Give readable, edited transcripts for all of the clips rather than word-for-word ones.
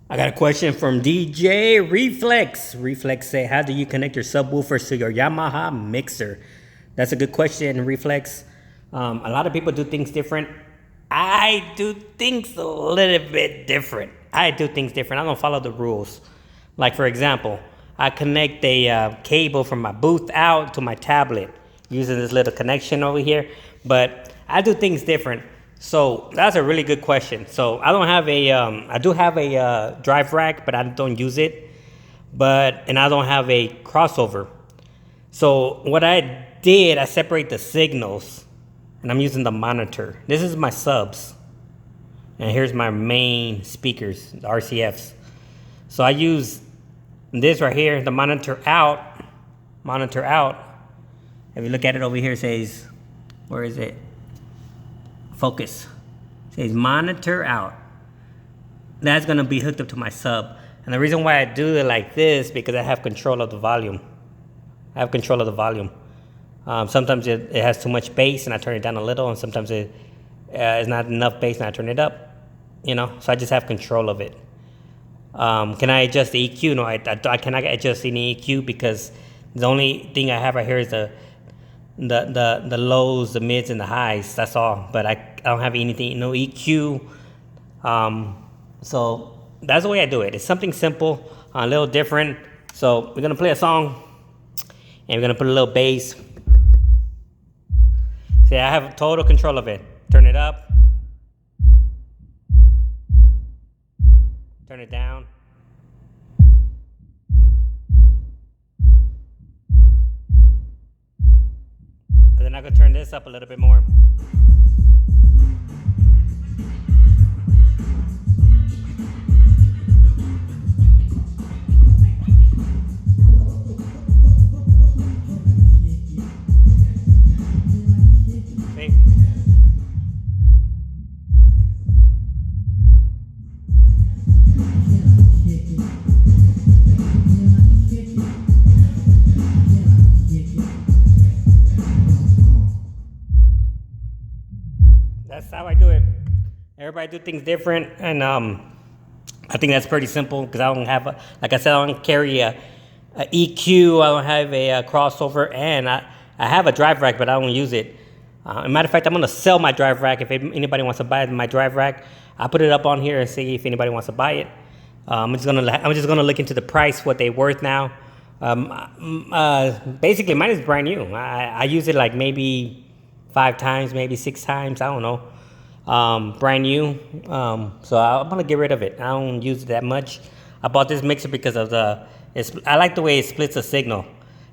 I got a question from DJ Reflex. Reflex say, how do you connect your subwoofers to your Yamaha mixer? That's a good question, Reflex. A lot of people do things different. I do things a little bit different. I don't follow the rules. Like, for example, I connect a cable from my booth out to my tablet using this little connection over here. But I do things different. So that's a really good question. So I don't have I do have a drive rack, but I don't use it. And I don't have a crossover. So what I did, I separate the signals, and I'm using the monitor. This is my subs, and here's my main speakers, the RCFs. So I use this right here, the monitor out. If you look at it over here, it says, where is it? Focus. It says monitor out. That's gonna be hooked up to my sub. And the reason why I do it like this, because I have control of the volume. Sometimes it has too much bass and I turn it down a little, and sometimes it's not enough bass and I turn it up. So I just have control of it. Can I adjust the EQ? No, I cannot adjust any EQ, because the only thing I have right here is the lows, the mids, and the highs. That's all. But I don't have anything, no EQ. So that's the way I do it. It's something simple, a little different. So we're gonna play a song, and we're gonna put a little bass. See, I have total control of it. Turn it up. Turn it down. And then I'm gonna turn this up a little bit more. See? That's how I do it. Everybody do things different, and I think that's pretty simple, because I don't have, like I said, I don't carry a EQ, I don't have a crossover, and I have a drive rack, but I don't use it. As a matter of fact, I'm gonna sell my drive rack. If anybody wants to buy my drive rack, I'll put it up on here and see if anybody wants to buy it. I'm just gonna look into the price, what they're worth now. Basically, mine is brand new. I use it like maybe 5 times, maybe 6 times, I don't know. Brand new. So I'm gonna get rid of it. I don't use it that much. I bought this mixer because of I like the way it splits the signal,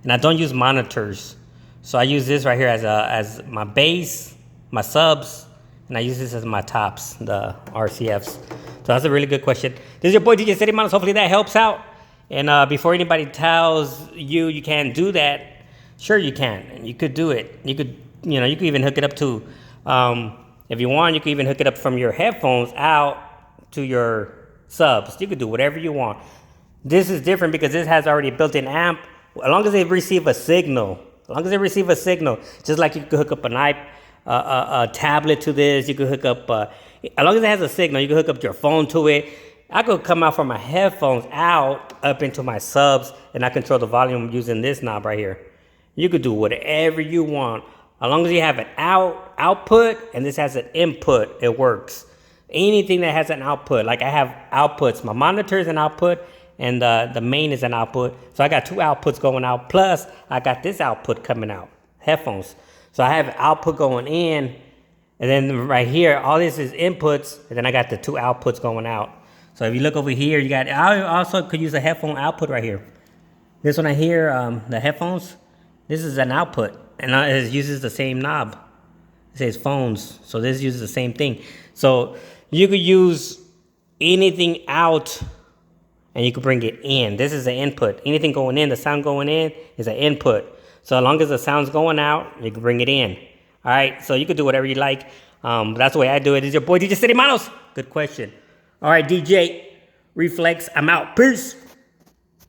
and I don't use monitors. So I use this right here as my bass, my subs, and I use this as my tops, the RCFs. So that's a really good question. This is your boy DJ City Models. Hopefully that helps out. And before anybody tells you can't do that, sure you can. And you could do it. You could even hook it up to, if you want, you could even hook it up from your headphones out to your subs. You could do whatever you want. This is different because this has already a built-in amp. As long as they receive a signal, just like you could hook up a tablet to this, you could hook up, as long as it has a signal, you can hook up your phone to it. I could come out from my headphones out up into my subs, and I control the volume using this knob right here. You could do whatever you want. As long as you have an output, and this has an input, it works. Anything that has an output, like I have outputs, my monitor is an output, and the main is an output. So I got 2 outputs going out, plus I got this output coming out, headphones. So I have output going in, and then right here, all this is inputs, and then I got the 2 outputs going out. So if you look over here, I also could use a headphone output right here. This one right here, the headphones, this is an output, and it uses the same knob. It says phones, so this uses the same thing. So you could use anything out, and you could bring it in. This is the input. Anything going in, the sound going in is an input. So as long as the sound's going out, you can bring it in. All right, so you could do whatever you like. That's the way I do it. This is your boy DJ City Models. Good question. All right, DJ Reflex, I'm out. Peace.